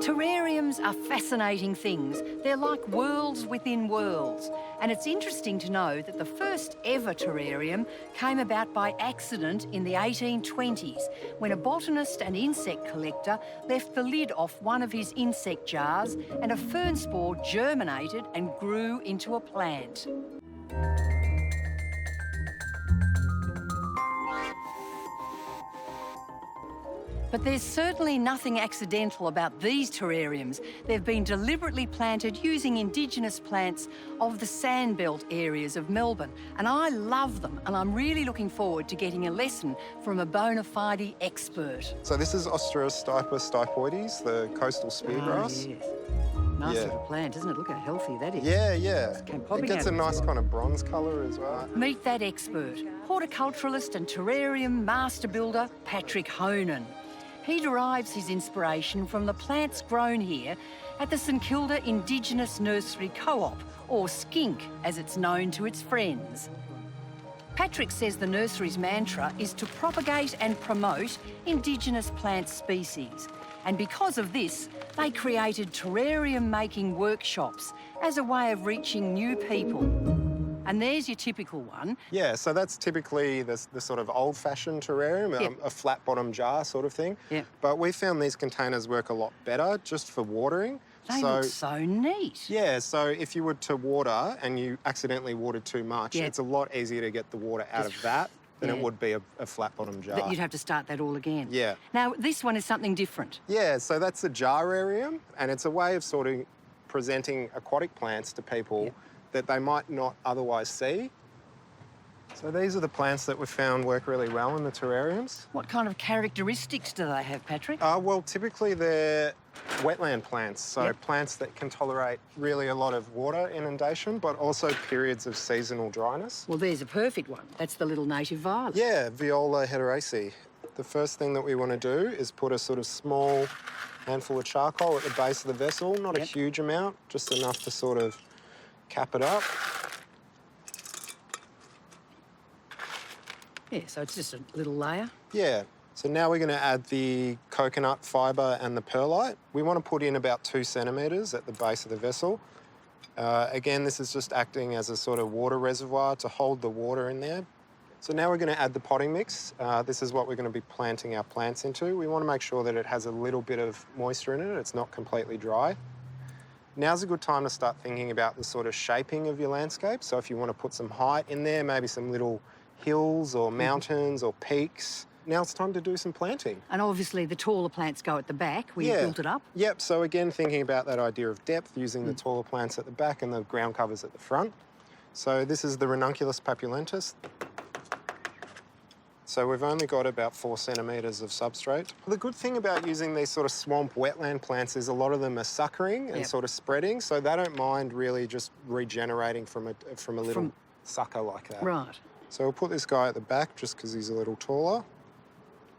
Terrariums are fascinating things. They're like worlds within worlds. And it's interesting to know that the first ever terrarium came about by accident in the 1820s when a botanist and insect collector left the lid off one of his insect jars and a fern spore germinated and grew into a plant. But there's certainly nothing accidental about these terrariums. They've been deliberately planted using Indigenous plants of the sandbelt areas of Melbourne. And I love them, and I'm really looking forward to getting a lesson from a bona fide expert. So this is Osterostypa stipoides, the coastal speargrass. Oh, yes. Nice little plant, isn't it? Look how healthy that is. Yeah, yeah. It It gets a nice kind of bronze colour as well. Meet that expert, horticulturalist and terrarium master builder, Patrick Honan. He derives his inspiration from the plants grown here at the St Kilda Indigenous Nursery Co-op, or SKINC as it's known to its friends. Patrick says the nursery's mantra is to propagate and promote Indigenous plant species. And because of this, they created terrarium-making workshops as a way of reaching new people. And there's your typical one. Yeah, so that's typically the sort of old-fashioned terrarium, a flat-bottom jar sort of thing. Yeah. But we found these containers work a lot better just for watering. They look so neat. Yeah, so if you were to water and you accidentally watered too much, it's a lot easier to get the water out of that than it would be a flat-bottom jar. But you'd have to start that all again. Yeah. Now, this one is something different. Yeah, so that's a jararium, and it's a way of sort of presenting aquatic plants to people that they might not otherwise see. So these are the plants that we've found work really well in the terrariums. What kind of characteristics do they have, Patrick? Well, typically they're wetland plants, so plants that can tolerate really a lot of water inundation, but also periods of seasonal dryness. Well, there's a perfect one. That's the little native violet. Yeah, Viola hederaceae. The first thing that we want to do is put a sort of small handful of charcoal at the base of the vessel, not a huge amount, just enough to sort of cap it up. Yeah, so it's just a little layer. Yeah. So now we're going to add the coconut fibre and the perlite. We want to put in about 2 centimetres at the base of the vessel. Again, this is just acting as a sort of water reservoir to hold the water in there. So now we're going to add the potting mix. This is what we're going to be planting our plants into. We want to make sure that it has a little bit of moisture in it. It's not completely dry. Now's a good time to start thinking about the sort of shaping of your landscape. So if you want to put some height in there, maybe some little hills or mountains or peaks, now it's time to do some planting. And obviously the taller plants go at the back where you built it up. Yep, so again, thinking about that idea of depth, using the taller plants at the back and the ground covers at the front. So this is the Ranunculus papulentus. So we've only got about 4 centimetres of substrate. The good thing about using these sort of swamp wetland plants is a lot of them are suckering and sort of spreading, so they don't mind really just regenerating from a little sucker like that. Right. So we'll put this guy at the back just because he's a little taller.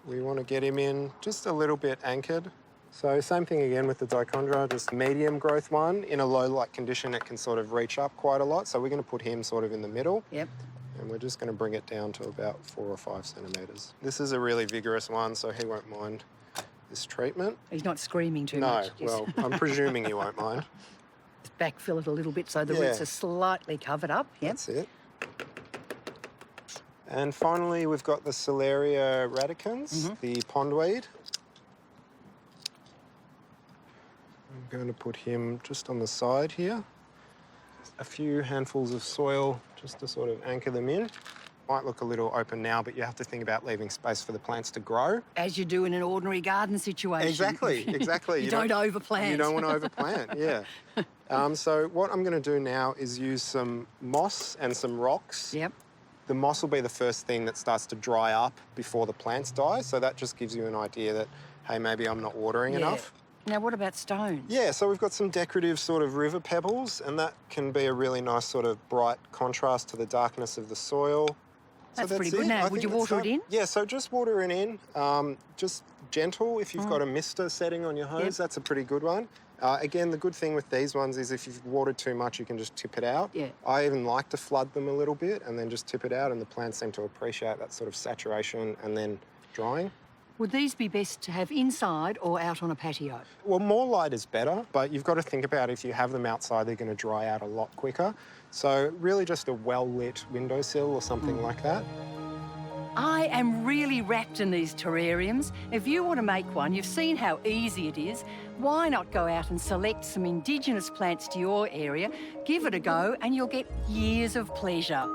We want to get him in just a little bit anchored. So same thing again with the dichondra, just medium growth one. In a low light condition, it can sort of reach up quite a lot, so we're going to put him sort of in the middle. Yep. And we're just going to bring it down to about 4 or 5 centimetres. This is a really vigorous one, so he won't mind this treatment. He's not screaming too much. No, well, I'm presuming he won't mind. Just backfill it a little bit so the roots are slightly covered up. Yep. That's it. And finally, we've got the Celeria radicans, the pondweed. I'm going to put him just on the side here. A few handfuls of soil just to sort of anchor them in. Might look a little open now, but you have to think about leaving space for the plants to grow. As you do in an ordinary garden situation. Exactly, exactly. you don't overplant. You don't want to overplant, yeah. So what I'm going to do now is use some moss and some rocks. Yep. The moss will be the first thing that starts to dry up before the plants die, so that just gives you an idea that, hey, maybe I'm not watering enough. Now, what about stones? Yeah, so we've got some decorative sort of river pebbles, and that can be a really nice sort of bright contrast to the darkness of the soil. That's pretty good. Now, would you water it in? Yeah, so just water it in. Just gentle. If you've got a mister setting on your hose, that's a pretty good one. Again, the good thing with these ones is if you've watered too much, you can just tip it out. Yeah. I even like to flood them a little bit and then just tip it out, and the plants seem to appreciate that sort of saturation and then drying. Would these be best to have inside or out on a patio? Well, more light is better, but you've got to think about if you have them outside, they're going to dry out a lot quicker. So really just a well-lit windowsill or something like that. I am really wrapped in these terrariums. If you want to make one, you've seen how easy it is. Why not go out and select some indigenous plants to your area, give it a go, and you'll get years of pleasure.